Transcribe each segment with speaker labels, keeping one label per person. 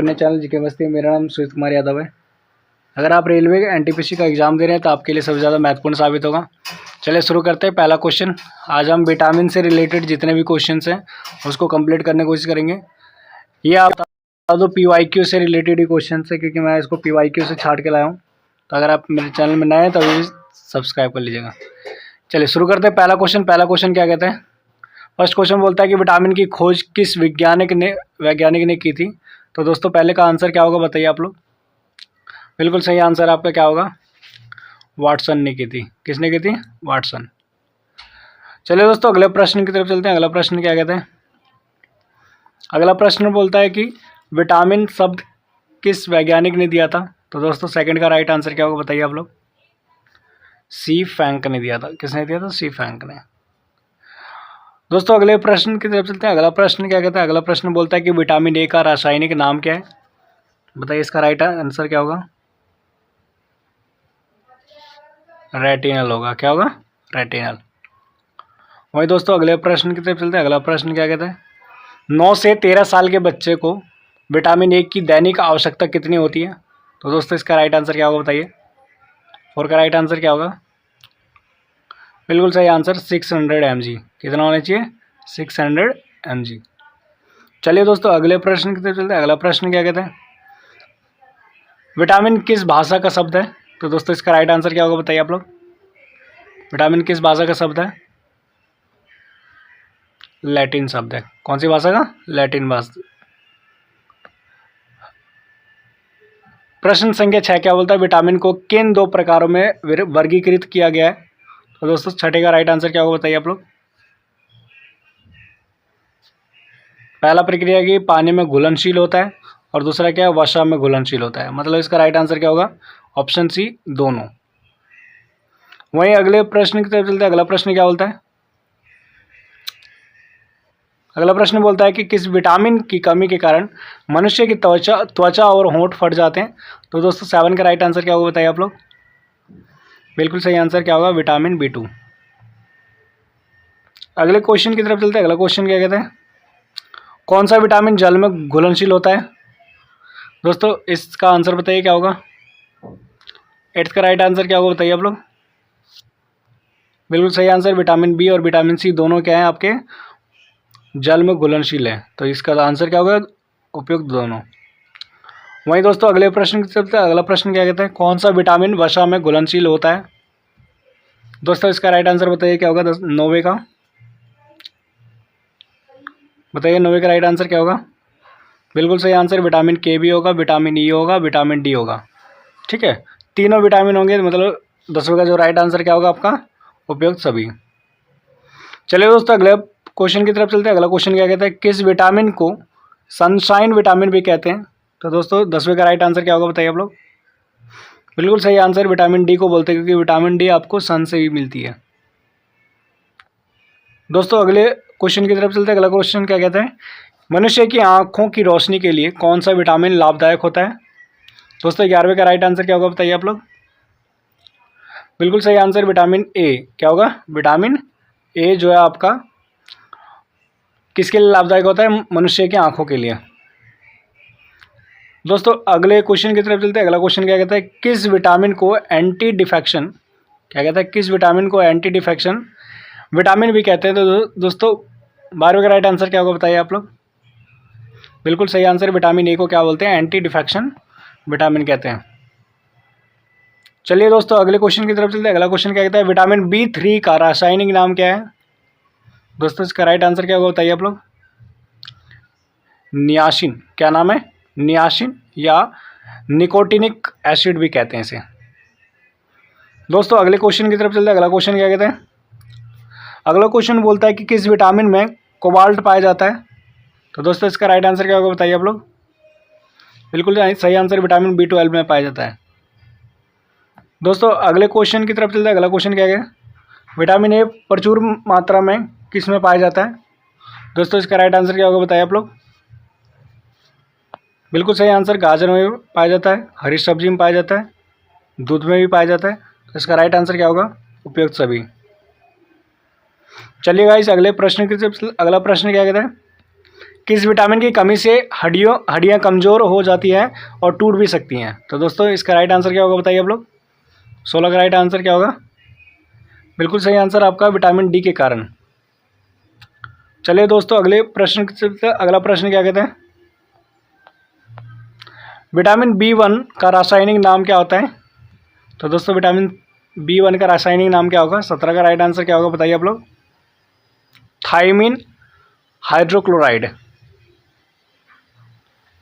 Speaker 1: अपने channel GK मस्ती। मेरा नाम सुजीत कुमार यादव है। अगर आप रेलवे एनटीपीसी का एग्ज़ाम दे रहे हैं तो आपके लिए सबसे ज़्यादा महत्वपूर्ण साबित होगा। चलिए शुरू करते हैं। पहला क्वेश्चन, आज हम विटामिन से रिलेटेड जितने भी क्वेश्चंस हैं उसको कंप्लीट करने की कोशिश करेंगे। ये आप बता दो PYQ से रिलेटेड ही क्वेश्चन है, क्योंकि मैं इसको PYQ से छाट के लाया हूँ। तो अगर आप मेरे चैनल में नए हैं तो अभी सब्सक्राइब कर लीजिएगा। चलिए शुरू करते हैं। पहला क्वेश्चन क्या कहते हैं। फर्स्ट क्वेश्चन बोलता है कि विटामिन की खोज किस वैज्ञानिक ने की थी। तो दोस्तों पहले का आंसर क्या होगा बताइए आप लोग। बिल्कुल सही आंसर आपका क्या होगा, वाटसन ने की थी। किसने की थी, वाटसन। चलिए दोस्तों अगले प्रश्न की तरफ चलते हैं। अगला प्रश्न क्या कहते हैं। अगला प्रश्न बोलता है कि विटामिन शब्द किस वैज्ञानिक ने दिया था। तो दोस्तों सेकंड का राइट आंसर क्या होगा बताइए आप लोग। सी फैंक ने दिया था। किसने दिया था, सी फैंक ने। दोस्तों अगले प्रश्न की तरफ चलते हैं। अगला प्रश्न क्या कहता है। अगला प्रश्न बोलता है कि विटामिन ए का रासायनिक नाम क्या है। बताइए इसका राइट आंसर क्या होगा, रेटिनल होगा। क्या होगा, रेटिनल। वही दोस्तों अगले प्रश्न की तरफ चलते हैं। अगला प्रश्न क्या कहता है, 9 से 13 साल के बच्चे को विटामिन ए की दैनिक आवश्यकता कितनी होती है। तो दोस्तों इसका राइट आंसर क्या होगा बताइए। 4 का राइट आंसर क्या होगा, बिल्कुल सही आंसर 600 mg। कितना होना चाहिए, 600 mg। चलिए दोस्तों अगले प्रश्न की तरफ चलते हैं। अगला प्रश्न क्या कहते हैं, विटामिन किस भाषा का शब्द है। तो दोस्तों इसका राइट आंसर क्या होगा बताइए आप लोग। विटामिन किस भाषा का शब्द है, लैटिन शब्द है। कौन सी भाषा का, लैटिन भाषा। प्रश्न संख्या 6 क्या बोलता है, विटामिन को किन 2 प्रकारों में वर्गीकृत किया गया है। तो दोस्तों छठे का राइट आंसर क्या होगा बताइए आप लोग। पहला प्रक्रिया की पानी में घुलनशील होता है और दूसरा क्या है, वसा में घुलनशील होता है। मतलब इसका राइट आंसर क्या होगा, ऑप्शन सी दोनों। वहीं अगले प्रश्न की तरफ चलते हैं। अगला प्रश्न क्या बोलता है। अगला प्रश्न बोलता है कि किस विटामिन की कमी के कारण मनुष्य की त्वचा और होंठ फट जाते हैं। तो दोस्तों 7 का राइट आंसर क्या होगा बताइए आप लोग। बिल्कुल सही आंसर क्या होगा, विटामिन B2। अगले क्वेश्चन की तरफ चलते हैं। अगला क्वेश्चन क्या कहते हैं, कौन सा विटामिन जल में घुलनशील होता है। दोस्तों इसका आंसर बताइए क्या होगा। 8 का राइट आंसर क्या होगा बताइए आप लोग। बिल्कुल सही आंसर विटामिन बी और विटामिन सी दोनों क्या है आपके, जल में घुलनशील है। तो इसका आंसर क्या होगा, उपयुक्त दोनों। वहीं दोस्तों अगले प्रश्न की तरफ। अगला प्रश्न क्या कहते हैं, कौन सा विटामिन वसा में घुलनशील होता है। दोस्तों इसका राइट आंसर बताइए क्या होगा, 9वें का। बताइए 9वें का राइट आंसर क्या होगा। बिल्कुल सही आंसर विटामिन के भी होगा, विटामिन ई होगा, विटामिन डी होगा। ठीक है, तीनों विटामिन होंगे। मतलब 10वें का जो राइट आंसर क्या होगा आपका, उपयुक्त सभी। चलिए दोस्तों अगले क्वेश्चन की तरफ चलते हैं। अगला क्वेश्चन क्या कहता है, किस विटामिन को सनशाइन विटामिन भी कहते हैं। तो दोस्तों 10वें का राइट आंसर क्या होगा बताइए आप लोग। बिल्कुल सही आंसर विटामिन डी को बोलते हैं, क्योंकि विटामिन डी आपको सन से ही मिलती है। दोस्तों अगले क्वेश्चन की तरफ चलते हैं। अगला क्वेश्चन क्या कहता है, मनुष्य की आंखों की रोशनी के लिए कौन सा विटामिन लाभदायक होता है। दोस्तों 11वें का राइट आंसर क्या होगा बताइए आप लोग। बिल्कुल सही आंसर विटामिन ए। क्या होगा, विटामिन ए जो है आपका किसके लिए लाभदायक होता है, मनुष्य की आंखों के लिए। दोस्तों अगले क्वेश्चन की तरफ चलते हैं। अगला क्वेश्चन क्या कहता है, किस विटामिन को एंटी डिफेक्शन, क्या कहता है, किस विटामिन को एंटी डिफेक्शन विटामिन भी कहते हैं। तो दोस्तों 12वें का राइट आंसर क्या होगा बताइए आप लोग। बिल्कुल सही आंसर विटामिन ए को क्या बोलते हैं, एंटी डिफेक्शन विटामिन कहते हैं। चलिए दोस्तों अगले क्वेश्चन की तरफ चलते हैं। अगला क्वेश्चन क्या कहता है, विटामिन B3 का रासायनिक नाम क्या है। दोस्तों इसका राइट आंसर क्या होगा बताइए आप लोग। नियासिन। क्या नाम है, नियासिन या निकोटिनिक एसिड भी कहते हैं इसे। दोस्तों अगले क्वेश्चन की तरफ चलते हैं। अगला क्वेश्चन क्या कहते हैं, अगला क्वेश्चन बोलता है कि किस विटामिन में कोबाल्ट पाया जाता है। तो दोस्तों इसका राइट आंसर क्या होगा बताइए आप लोग। बिल्कुल सही आंसर विटामिन B12 में पाया जाता है। दोस्तों अगले क्वेश्चन की तरफ चलते हैं। अगला क्वेश्चन क्या है, विटामिन ए प्रचुर मात्रा में किस में पाया जाता है। दोस्तों इसका राइट आंसर क्या होगा बताइए आप लोग। बिल्कुल सही आंसर गाजर में भी पाया जाता है, हरी सब्जी में पाया जाता है, दूध में भी पाया जाता है। तो इसका राइट आंसर क्या होगा, उपयुक्त सभी। चलिए गाइस अगले प्रश्न की तरफ। अगला प्रश्न क्या कहता है, किस विटामिन की कमी से हड्डियाँ कमज़ोर हो जाती हैं और टूट भी सकती हैं? तो दोस्तों इसका राइट आंसर क्या होगा बताइए आप लोग। 16 का राइट आंसर क्या होगा? बिल्कुल सही आंसर आपका विटामिन डी के कारण। चलिए दोस्तों अगले प्रश्न, अगला प्रश्न क्या कहते हैं, विटामिन B1 का रासायनिक नाम क्या होता है? तो दोस्तों विटामिन B1 का रासायनिक नाम क्या होगा? 17 का राइट आंसर क्या होगा बताइए आप लोग। Thiamine hydrochloride.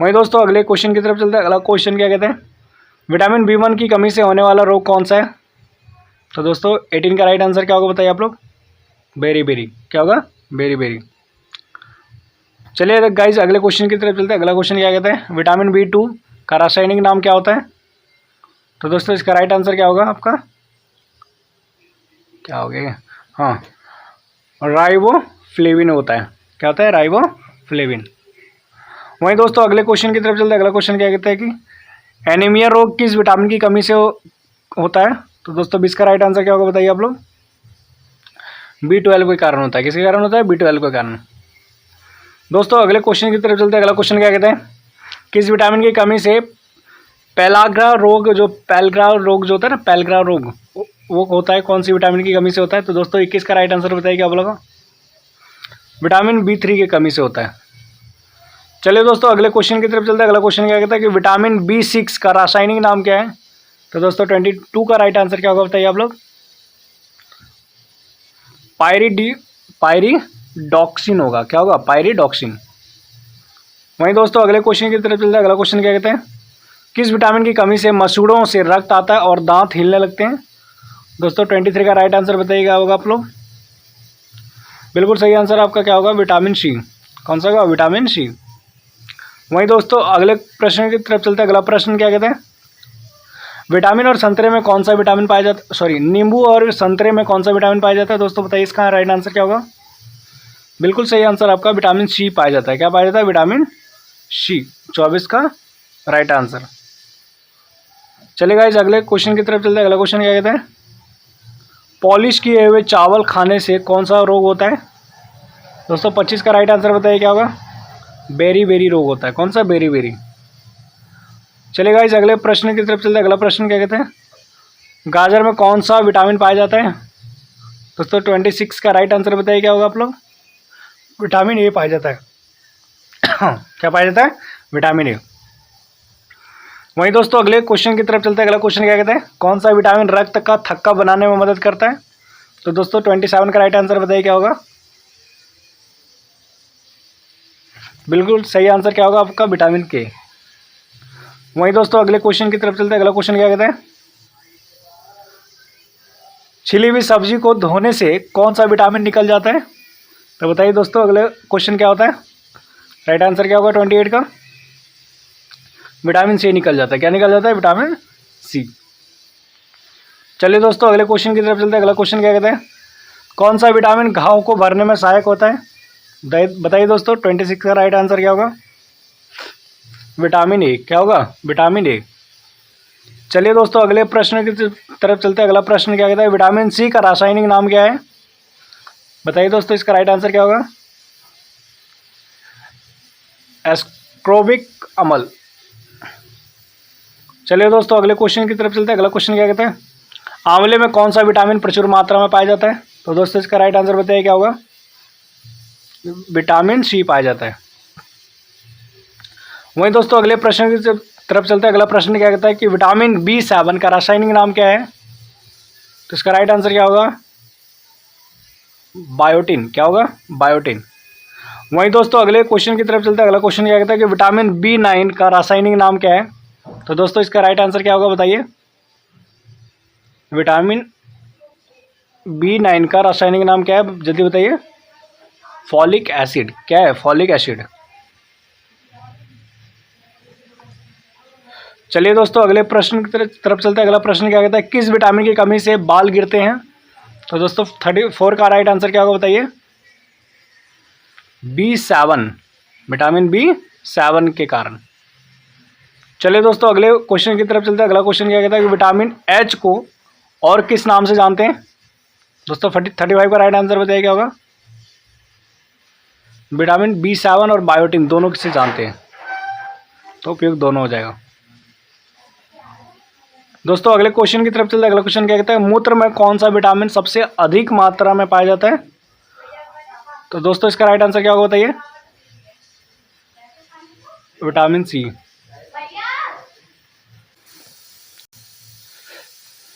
Speaker 1: वहीं दोस्तों अगले क्वेश्चन की तरफ चलते हैं। अगला क्वेश्चन क्या कहते हैं, विटामिन B1 की कमी से होने वाला रोग कौन सा है? तो दोस्तों 18 का राइट आंसर क्या होगा बताइए आप लोग। बेरी। क्या होगा? बेरी। चलिए गाइज अगले क्वेश्चन की तरफ चलते हैं। अगला क्वेश्चन क्या कहते हैं, विटामिन B2 का रासायनिक नाम क्या होता है? तो दोस्तों इसका राइट आंसर क्या होगा आपका, क्या हो गया, हाँ राइबोफ्लेविन होता है। क्या होता है? राइबोफ्लेविन। वहीं दोस्तों अगले क्वेश्चन की तरफ चलते हैं। अगला क्वेश्चन क्या कहता है कि एनीमिया रोग किस विटामिन की कमी से होता है? तो दोस्तों 20 का राइट आंसर क्या होगा बताइए आप लोग। B12 के कारण होता है। किसके कारण होता है? B12 के कारण। दोस्तों अगले क्वेश्चन की तरफ चलते हैं। अगला क्वेश्चन क्या कहते हैं, किस विटामिन की कमी से पेलाग्रा रोग जो होता है ना, पेलग्रा रोग वो होता है, कौन सी विटामिन की कमी से होता है? तो दोस्तों 21 का राइट आंसर बताइए क्या बोला, विटामिन B3 की कमी से होता है। चलिए दोस्तों अगले क्वेश्चन की तरफ चलते हैं। अगला क्वेश्चन क्या कहता है कि विटामिन B6 का रासायनिक नाम क्या है? तो दोस्तों 22 का राइट आंसर क्या होगा बताइए आप लोग। पायरिडॉक्सिन होगा। क्या होगा? पायरिडॉक्सिन। वहीं दोस्तों अगले क्वेश्चन की तरफ चलते हैं। अगला क्वेश्चन क्या कहते हैं, किस विटामिन की कमी से मसूड़ों से रक्त आता है और दांत हिलने लगते हैं? दोस्तों 23 का राइट आंसर बताइए क्या होगा आप लोग। बिल्कुल सही आंसर आपका क्या होगा, विटामिन सी। कौन सा होगा? Vitamin C. वहीं दोस्तों अगले प्रश्न की तरफ चलते हैं। अगला प्रश्न क्या कहते हैं, विटामिन और संतरे में कौन सा विटामिन पाया जाता है, सॉरी नींबू और संतरे में कौन सा विटामिन पाया जाता है? दोस्तों बताइए इसका राइट आंसर क्या होगा। बिल्कुल सही आंसर आपका विटामिन सी पाया जाता है। क्या पाया जाता है? Vitamin C. 24 का राइट आंसर। चलिए गाइस अगले क्वेश्चन की तरफ चलते हैं। अगला क्वेश्चन क्या कहते हैं, पॉलिश किए हुए चावल खाने से कौन सा रोग होता है? दोस्तों 25 का राइट आंसर बताइए क्या होगा। बेरी रोग होता है। कौन सा? बेरी। चलिए गाइस अगले प्रश्न की तरफ चलते हैं। अगला प्रश्न क्या कहते हैं, गाजर में कौन सा विटामिन पाया जाता है? दोस्तों 26 का राइट आंसर बताइए क्या होगा आप लोग। विटामिन ए पाया जाता है। क्या पाया जाता है? Vitamin A. वहीं दोस्तों अगले क्वेश्चन की तरफ चलते हैं। अगला क्वेश्चन क्या कहते हैं, कौन सा विटामिन रक्त का थक्का बनाने में मदद करता है? तो दोस्तों 27 का राइट आंसर बताइए क्या होगा। बिल्कुल सही आंसर क्या होगा आपका, विटामिन के। वहीं दोस्तों अगले क्वेश्चन की तरफ चलते हैं। अगला क्वेश्चन क्या कहते हैं, छिली हुई सब्जी को धोने से कौन सा विटामिन निकल जाता है? तो बताइए दोस्तों अगले क्वेश्चन क्या होता है, राइट आंसर क्या होगा 28 का। विटामिन सी निकल जाता है। क्या निकल जाता है? Vitamin C. चलिए दोस्तों अगले क्वेश्चन की तरफ चलते हैं। अगला क्वेश्चन क्या कहते हैं, कौन सा विटामिन घाव को भरने में सहायक होता है? बताइए दोस्तों 26 का राइट आंसर क्या होगा। Vitamin A. क्या होगा? Vitamin A. चलिए दोस्तों अगले प्रश्न की तरफ चलते हैं। अगला प्रश्न क्या कहता है, विटामिन सी का रासायनिक नाम क्या है? बताइए दोस्तों इसका राइट आंसर क्या होगा। एस्कोर्बिक अम्ल। चलिए दोस्तों अगले क्वेश्चन की तरफ चलते हैं। अगला क्वेश्चन क्या कहते हैं, आंवले में कौन सा विटामिन प्रचुर मात्रा में पाया जाता है? तो दोस्तों इसका राइट आंसर बताइए क्या होगा। विटामिन सी पाया जाता है। वहीं दोस्तों अगले प्रश्न की तरफ चलते हैं। अगला प्रश्न क्या कहता है कि विटामिन B7 का रासायनिक नाम क्या है? तो इसका राइट आंसर क्या होगा, बायोटिन। क्या होगा? बायोटिन। वहीं दोस्तों अगले क्वेश्चन की तरफ चलते हैं। अगला क्वेश्चन क्या कहता है कि विटामिन B9 का रासायनिक नाम क्या है? तो दोस्तों इसका राइट आंसर क्या होगा बताइए। विटामिन B9 का रासायनिक नाम क्या है, जल्दी बताइए। Folic acid. क्या है? Folic acid. चलिए दोस्तों अगले प्रश्न की तरफ चलते हैं। अगला प्रश्न क्या कहता है, किस विटामिन की कमी से बाल गिरते हैं? तो दोस्तों 34 का राइट आंसर क्या होगा बताइए। B7, विटामिन B7 के कारण। चलिए दोस्तों अगले क्वेश्चन की तरफ चलते हैं। अगला क्वेश्चन क्या कहता है कि विटामिन H को और किस नाम से जानते हैं? दोस्तों 35 का राइट आंसर बताइए क्या होगा। विटामिन B7 और बायोटिन दोनों किसे जानते हैं? तो उपयुक्त दोनों हो जाएगा। दोस्तों अगले क्वेश्चन की तरफ चलते हैं। अगला क्वेश्चन क्या कहता है, मूत्र में कौन सा विटामिन सबसे अधिक मात्रा में पाया जाता है? तो दोस्तों इसका राइट आंसर क्या होगा बताइए? Vitamin C.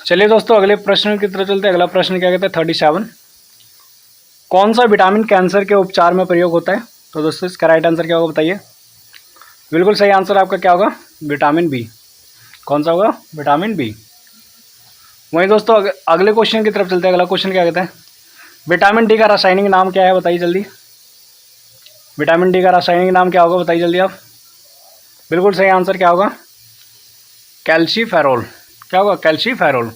Speaker 1: चलिए दोस्तों अगले प्रश्न की तरफ चलते हैं। अगला प्रश्न क्या कहता है 37, कौन सा विटामिन कैंसर के उपचार में प्रयोग होता है? तो दोस्तों इसका राइट आंसर क्या होगा बताइए? बिल्कुल सही आंसर आपका क्या होगा? Vitamin B. कौन सा होगा? Vitamin B. वहीं दोस्तों अगले क्वेश्चन की तरफ चलते हैं। अगला क्वेश्चन क्या कहता है, विटामिन डी का रासायनिक नाम क्या है बताइए जल्दी? विटामिन डी का रासायनिक नाम क्या होगा बताइए जल्दी आप? बिल्कुल सही आंसर क्या होगा? कैल्सीफेरोल। क्या होगा? कैल्सीफेरोल।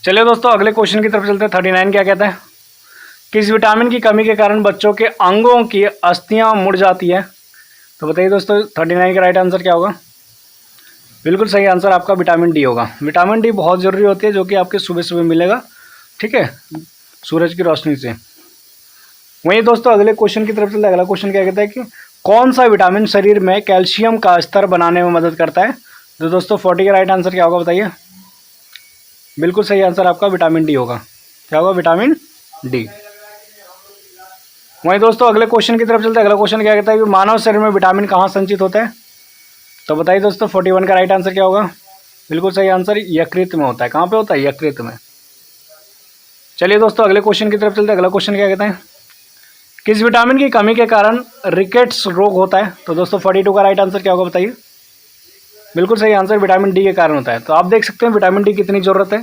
Speaker 1: चलिए दोस्तों अगले क्वेश्चन की तरफ चलते हैं। 39 क्या कहता है, किस विटामिन की कमी के कारण बच्चों के अंगों की अस्थियां मुड़ जाती है? तो बताइए दोस्तों 39 का राइट आंसर क्या होगा? बिल्कुल सही आंसर आपका विटामिन डी होगा। विटामिन डी बहुत ज़रूरी होती है, जो कि आपके सुबह सुबह मिलेगा, ठीक है, सूरज की रोशनी से। वहीं दोस्तों अगले क्वेश्चन की तरफ चलते हैं। अगला क्वेश्चन क्या कहता है कि कौन सा विटामिन शरीर में कैल्शियम का स्तर बनाने में मदद करता है? तो दोस्तों 40 का राइट आंसर क्या होगा बताइए? बिल्कुल सही आंसर आपका विटामिन डी होगा। क्या होगा? Vitamin D. वहीं दोस्तों अगले क्वेश्चन की तरफ चलते हैं। अगला क्वेश्चन क्या कहता है कि मानव शरीर में विटामिन कहाँ संचित होता है? तो बताइए दोस्तों 41 का राइट आंसर क्या होगा? बिल्कुल सही आंसर यकृत में होता है। कहाँ पे होता है? यकृत में। चलिए दोस्तों अगले क्वेश्चन की तरफ चलते हैं। अगला क्वेश्चन क्या कहता है, किस विटामिन की कमी के कारण रिकेट्स रोग होता है? तो दोस्तों 42 का राइट आंसर क्या होगा बताइए? बिल्कुल सही आंसर विटामिन डी के कारण होता है। तो आप देख सकते हैं विटामिन डी की कितनी ज़रूरत है।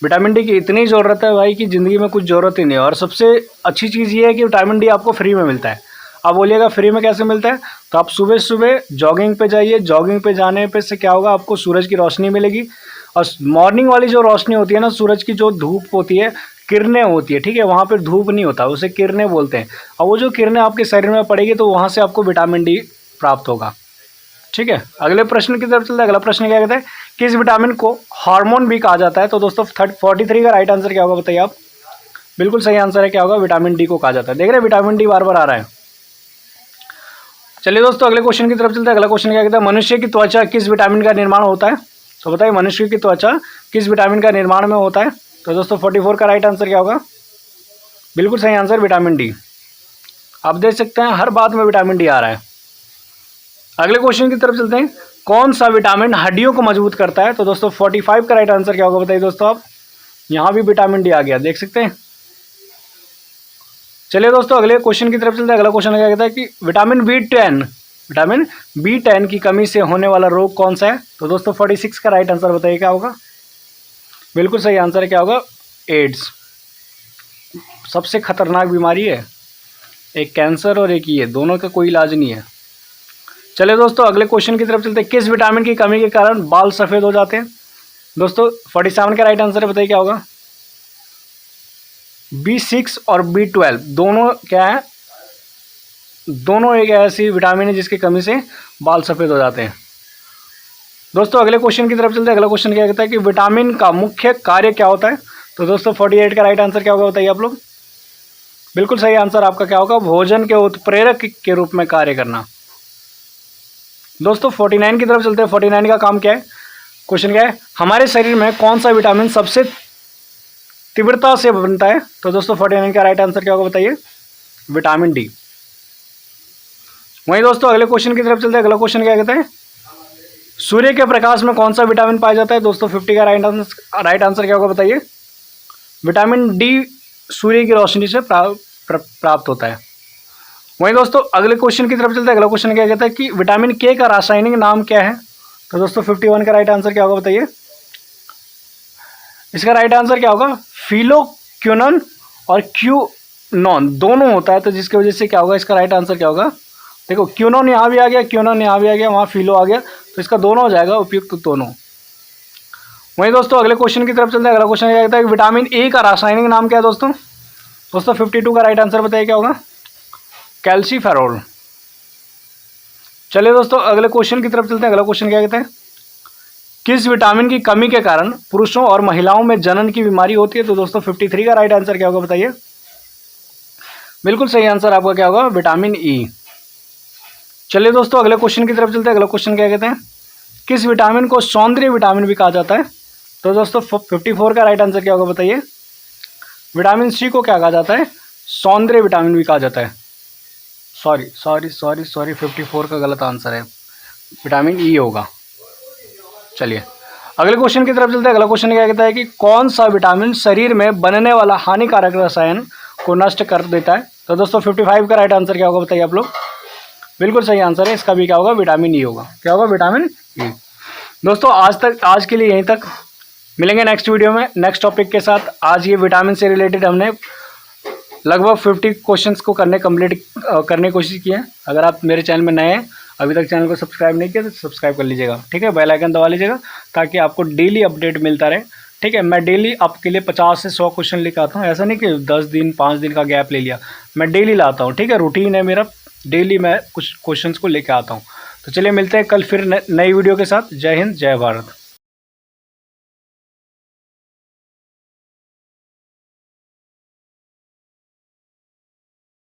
Speaker 1: विटामिन डी की इतनी ज़रूरत है भाई कि ज़िंदगी में कुछ ज़रूरत ही नहीं है। और सबसे अच्छी चीज़ ये है कि विटामिन डी आपको फ्री में मिलता है। आप बोलिएगा फ्री में कैसे मिलता है? तो आप सुबह सुबह जॉगिंग पे जाइए, जॉगिंग पे जाने पे से क्या होगा, आपको सूरज की रोशनी मिलेगी। और मॉर्निंग वाली जो रोशनी होती है ना, सूरज की जो धूप होती है, किरणें होती है, ठीक है, वहाँ पर धूप नहीं होता, उसे किरणें बोलते हैं। और वो जो किरणें आपके शरीर में पड़ेगी तो वहाँ से आपको विटामिन डी प्राप्त होगा, ठीक है। अगले प्रश्न की तरफ चलते हैं। अगला प्रश्न क्या कहता है, किस विटामिन को हार्मोन भी कहा जाता है? तो दोस्तों 43 का राइट आंसर क्या होगा बताइए आप? बिल्कुल सही आंसर है क्या होगा? विटामिन डी को कहा जाता है। देख रहे हैं विटामिन डी बार बार आ रहा है। चलिए दोस्तों अगले क्वेश्चन की तरफ चलते हैं। अगला क्वेश्चन क्या कहता है, मनुष्य की त्वचा किस विटामिन का निर्माण होता है? तो बताइए मनुष्य की त्वचा किस विटामिन का निर्माण में होता है? तो दोस्तों 44 का राइट आंसर क्या होगा? बिल्कुल सही आंसर विटामिन डी। आप देख सकते हैं हर बात में विटामिन डी आ रहा है। अगले क्वेश्चन की तरफ चलते हैं। कौन सा विटामिन हड्डियों को मजबूत करता है? तो दोस्तों 45 का राइट आंसर क्या होगा बताइए दोस्तों आप? यहाँ भी विटामिन डी आ गया, देख सकते हैं। चलिए दोस्तों अगले क्वेश्चन की तरफ चलते हैं। अगला क्वेश्चन क्या कहता है कि विटामिन B10 की कमी से होने वाला रोग कौन सा है? तो दोस्तों 46 का राइट आंसर बताइए क्या होगा? बिल्कुल सही आंसर है क्या होगा? एड्स। सबसे खतरनाक बीमारी है, एक कैंसर और एक ये, दोनों का कोई इलाज नहीं है। चलिए दोस्तों अगले क्वेश्चन की तरफ चलते हैं। किस विटामिन की कमी के कारण बाल सफ़ेद हो जाते हैं? दोस्तों 47 का राइट आंसर है, बताइए क्या होगा? B6 और B12 दोनों क्या है? दोनों एक ऐसी विटामिन है जिसकी कमी से बाल सफ़ेद हो जाते हैं। दोस्तों अगले क्वेश्चन की तरफ चलते हैं। अगला क्वेश्चन क्या कहता है कि विटामिन का मुख्य कार्य क्या होता है? तो दोस्तों 48 का राइट आंसर क्या होगा बताइए आप लोग? बिल्कुल सही आंसर आपका क्या होगा? भोजन के उत्प्रेरक के रूप में कार्य करना। दोस्तों 49 की तरफ चलते हैं। 49 का काम क्या है? क्वेश्चन क्या है, हमारे शरीर में कौन सा विटामिन सबसे तीव्रता से बनता है? तो दोस्तों 49 का राइट आंसर क्या होगा बताइए? Vitamin D. वहीं दोस्तों अगले क्वेश्चन की तरफ चलते हैं। अगला क्वेश्चन क्या कहता है, सूर्य के प्रकाश में कौन सा विटामिन पाया जाता है? दोस्तों 50 का राइट आंसर क्या होगा बताइए? विटामिन डी सूर्य की रोशनी से प्राप्त होता है। वहीं दोस्तों अगले क्वेश्चन की तरफ चलते हैं। अगला क्वेश्चन क्या कहता है कि विटामिन के का रासायनिक नाम क्या है? तो दोस्तों 51 का राइट आंसर क्या होगा बताइए? इसका राइट आंसर क्या होगा? फिलोक्विनोन और क्यूनोन दोनों होता है, तो जिसकी वजह से क्या होगा, इसका राइट आंसर क्या होगा? देखो क्यूनोन यहाँ भी आ गया, क्यूनोन यहाँ भी आ गया, वहाँ फिलो आ गया, तो इसका दोनों हो जाएगा, उपयुक्त दोनों। वहीं दोस्तों अगले क्वेश्चन की तरफ चलते हैं। अगला क्वेश्चन क्या कहता है कि विटामिन ए का रासायनिक नाम क्या है दोस्तों? 52 का राइट आंसर बताइए क्या होगा? कैल्सीफेरोल। चलिए दोस्तों अगले क्वेश्चन की तरफ चलते हैं। अगला क्वेश्चन क्या कहते हैं, किस विटामिन की कमी के कारण पुरुषों और महिलाओं में जनन की बीमारी होती है? तो दोस्तों 53 का राइट आंसर क्या होगा बताइए? बिल्कुल सही आंसर आपका क्या होगा, विटामिन ई। चलिए दोस्तों अगले क्वेश्चन की तरफ चलते हैं। अगला क्वेश्चन क्या कहते हैं, किस विटामिन को सौंदर्य विटामिन भी कहा जाता है? तो दोस्तों 54 का राइट आंसर क्या होगा बताइए। विटामिन सी को क्या कहा जाता है, सौंदर्य विटामिन भी कहा जाता है। सॉरी 54 का गलत आंसर है, विटामिन ई होगा। चलिए अगले क्वेश्चन की तरफ चलते हैं। अगला क्वेश्चन क्या कहता है कि कौन सा विटामिन शरीर में बनने वाला हानिकारक रसायन को नष्ट कर देता है? तो दोस्तों 55 का राइट आंसर क्या होगा बताइए आप लोग। बिल्कुल सही आंसर है, इसका भी क्या होगा, विटामिन ई होगा। क्या होगा, विटामिन ई। दोस्तों आज के लिए यहीं तक, मिलेंगे नेक्स्ट वीडियो में नेक्स्ट टॉपिक के साथ। आज ये विटामिन से रिलेटेड हमने लगभग 50 क्वेश्चंस को करने की कोशिश की है। अगर आप मेरे चैनल में नए हैं, अभी तक चैनल को सब्सक्राइब नहीं किया तो सब्सक्राइब कर लीजिएगा, ठीक है। बेल आइकन दबा लीजिएगा ताकि आपको डेली अपडेट मिलता रहे, ठीक है। मैं डेली आपके लिए 50 से 100 क्वेश्चन लेकर आता हूँ, ऐसा नहीं कि 10 दिन 5 दिन का गैप ले लिया, मैं डेली लाता हूँ, ठीक है। रूटीन है मेरा, डेली मैं कुछ क्वेश्चंस को लेकर आता हूँ। तो चलिए मिलते हैं कल फिर नई वीडियो के साथ। जय हिंद, जय भारत।